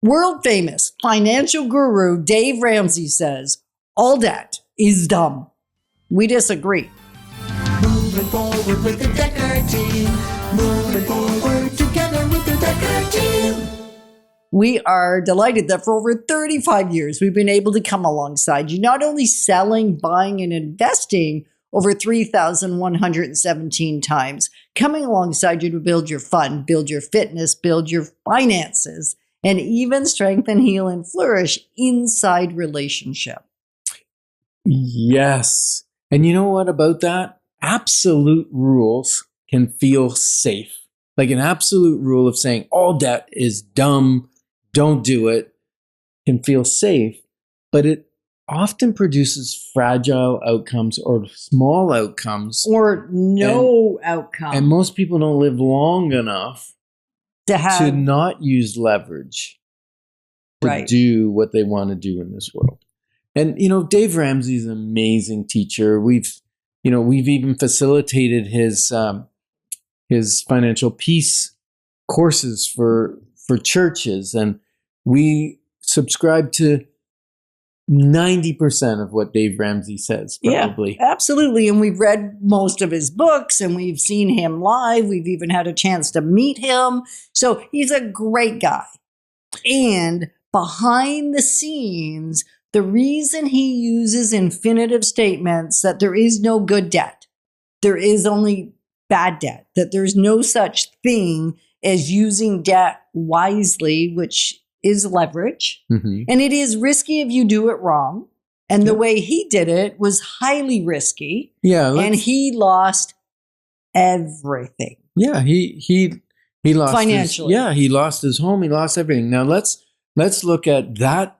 World famous financial guru Dave Ramsey says, all debt is dumb. We disagree. Moving forward with the Dekker team. Moving forward together with the Dekker team. We are delighted that for over 35 years, we've been able to come alongside you, not only selling, buying, and investing over 3,117 times, coming alongside you to build your fun, build your fitness, build your finances, and even strengthen, heal, and flourish inside relationship. Yes. And you know what about that? Absolute rules can feel safe. Like an absolute rule of saying all debt is dumb, don't do it, can feel safe, but it often produces fragile outcomes or small outcomes. Or no outcome. And most people don't live long enough to not use leverage to do what they want to do in this world. And, Dave Ramsey is an amazing teacher. We've even facilitated his financial peace courses for churches. And we subscribe to 90% of what Dave Ramsey says, probably. Yeah, absolutely. And we've read most of his books and we've seen him live. We've even had a chance to meet him. So he's a great guy. And behind the scenes, the reason he uses infinitive statements that there is no good debt, there is only bad debt, that there's no such thing as using debt wisely, which is leverage. Mm-hmm. And it is risky if you do it wrong. And the way he did it was highly risky. Yeah. And he lost everything. Yeah, he lost financially. He lost his home, he lost everything. Now let's look at that.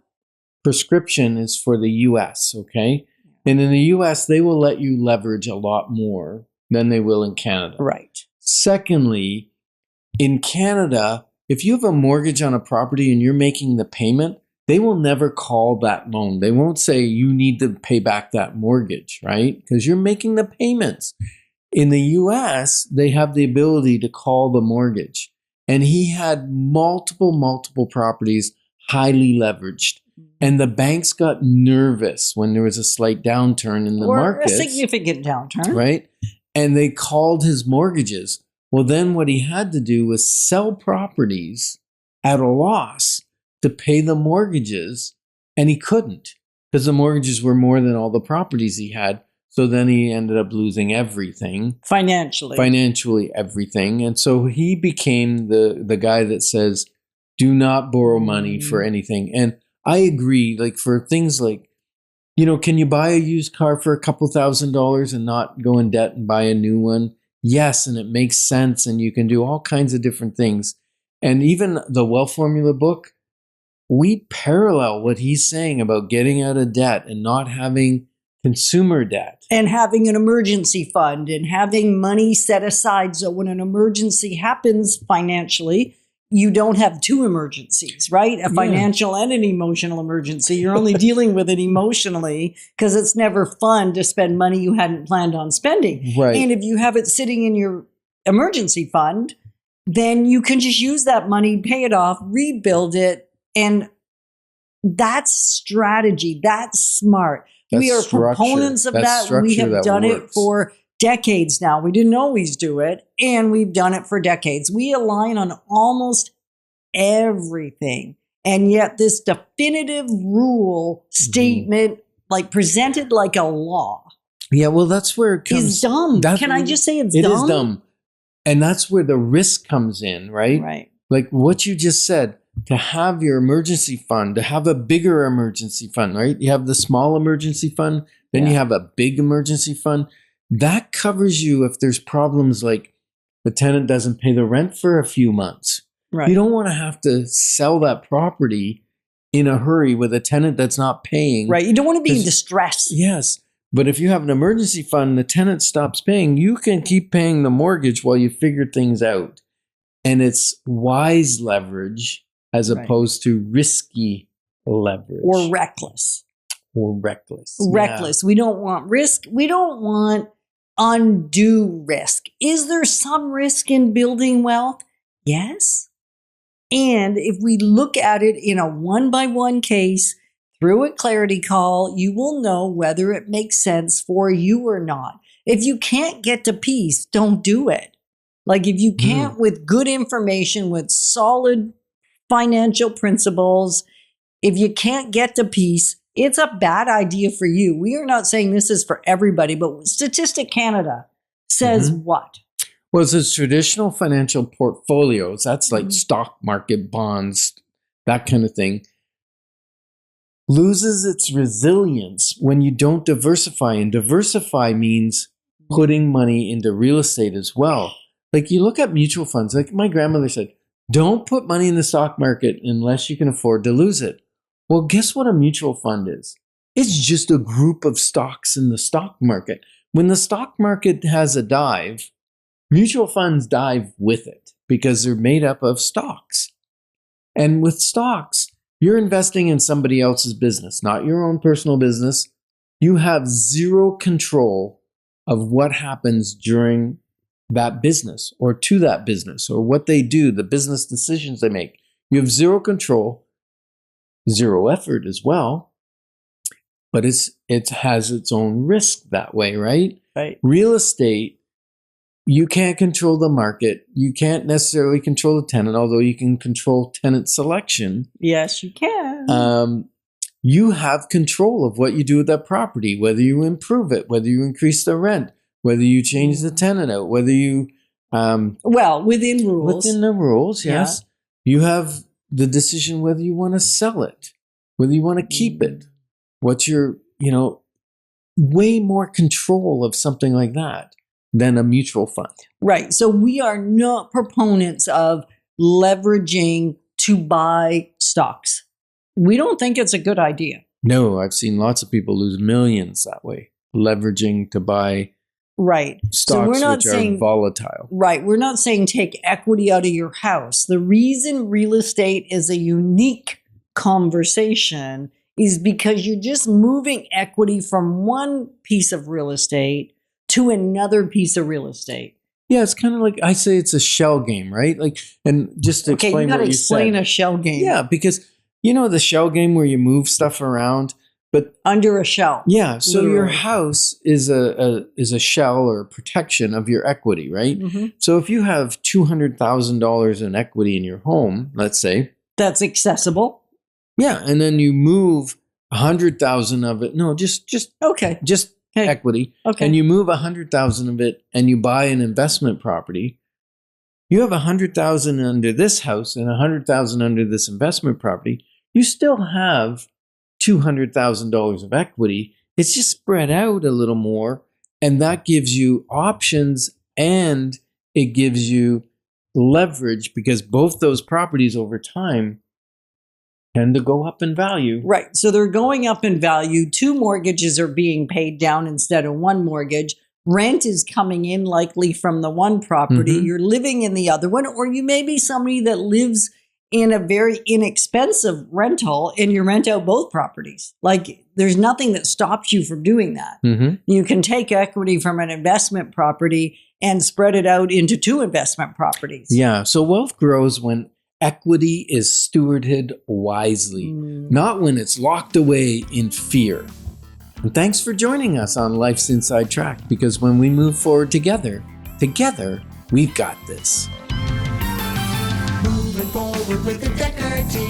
Prescription is for the US, okay? And in the US, they will let you leverage a lot more than they will in Canada. Right. Secondly, in Canada, if you have a mortgage on a property and you're making the payment, they will never call that loan. They won't say you need to pay back that mortgage, right? Because you're making the payments. In the US, they have the ability to call the mortgage. And he had multiple properties highly leveraged. And the banks got nervous when there was a slight downturn in the market. Or a significant downturn. Right? And they called his mortgages. Well, then what he had to do was sell properties at a loss to pay the mortgages. And he couldn't because the mortgages were more than all the properties he had. So then he ended up losing everything. Financially, everything. And so he became the guy that says, do not borrow money for anything. And I agree, like for things like, can you buy a used car for a couple $1,000s and not go in debt and buy a new one? Yes, and it makes sense and you can do all kinds of different things. And even the Wealth Formula book, we parallel what he's saying about getting out of debt and not having consumer debt. And having an emergency fund and having money set aside so when an emergency happens financially, you don't have two emergencies, right? A financial and an emotional emergency. You're only dealing with it emotionally because it's never fun to spend money you hadn't planned on spending. Right. And if you have it sitting in your emergency fund, then you can just use that money, pay it off, rebuild it. And that's strategy. That's smart. We are proponents of that. We have done it for decades now. We didn't always do it, and we've done it for decades. We align on almost everything. And yet this definitive rule statement, like presented like a law. Yeah, well, that's where it comes. Is dumb. Can I just say it's dumb? It is dumb. And that's where the risk comes in, right? Right. Like what you just said, to have your emergency fund, to have a bigger emergency fund, right? You have the small emergency fund, then you have a big emergency fund. That covers you if there's problems like the tenant doesn't pay the rent for a few months. Right. You don't want to have to sell that property in a hurry with a tenant that's not paying. Right. You don't want to be in distress. Yes. But if you have an emergency fund, the tenant stops paying, you can keep paying the mortgage while you figure things out. And it's wise leverage as opposed to risky leverage. Or reckless. Reckless. We don't want risk. We don't want undue risk. Is there some risk in building wealth? Yes. And if we look at it in a one-by-one case through a clarity call, you will know whether it makes sense for you or not. If you can't get to peace, don't do it. Like if you can't, with good information, with solid financial principles, if you can't get to peace, it's a bad idea for you. We are not saying this is for everybody, but Statistic Canada says what? Well, it says traditional financial portfolios, that's like stock market, bonds, that kind of thing, loses its resilience when you don't diversify. And diversify means putting money into real estate as well. Like you look at mutual funds, like my grandmother said, don't put money in the stock market unless you can afford to lose it. Well, guess what a mutual fund is? It's just a group of stocks in the stock market. When the stock market has a dive, mutual funds dive with it because they're made up of stocks. And with stocks, you're investing in somebody else's business, not your own personal business. You have zero control of what happens during that business or to that business or what they do, the business decisions they make. You have zero control, zero effort as well, but it has its own risk that way, right? Right. Real estate, you can't control the market. You can't necessarily control the tenant, although you can control tenant selection. Yes, you can. You have control of what you do with that property, whether you improve it, whether you increase the rent, whether you change the tenant out, whether you... well, within rules. Within the rules, yes. Yeah. You have the decision whether you want to sell it, whether you want to keep it. What's your, way more control of something like that than a mutual fund. Right. So we are not proponents of leveraging to buy stocks. We don't think it's a good idea. No, I've seen lots of people lose millions that way, leveraging to buy stocks which are volatile. Right. We're not saying take equity out of your house. The reason real estate is a unique conversation is because you're just moving equity from one piece of real estate to another piece of real estate. Yeah, it's kind of like, I say it's a shell game, right? Like, and just to explain what you said. Okay, you got to explain a shell game. Yeah, because the shell game where you move stuff around, but under a shell. Yeah, so literally. Your house is a shell or protection of your equity, right? Mm-hmm. So if you have $200,000 in equity in your home, let's say, that's accessible. Yeah, and then you move 100,000 of it. No, just equity. Okay. And you move 100,000 of it and you buy an investment property. You have 100,000 under this house and 100,000 under this investment property. You still have $200,000 of equity. It's just spread out a little more, and that gives you options and it gives you leverage because both those properties over time tend to go up in value. Right. So they're going up in value. 2 mortgages are being paid down instead of 1 mortgage. Rent is coming in likely from the one property. Mm-hmm. You're living in the other one, or you may be somebody that lives in a very inexpensive rental and you rent out both properties. Like there's nothing that stops you from doing that. Mm-hmm. You can take equity from an investment property and spread it out into 2 investment properties. Yeah. So wealth grows when equity is stewarded wisely, not when it's locked away in fear. And thanks for joining us on Life's Inside Track, because when we move forward together, we've got this. Moving forward with the Dekker team.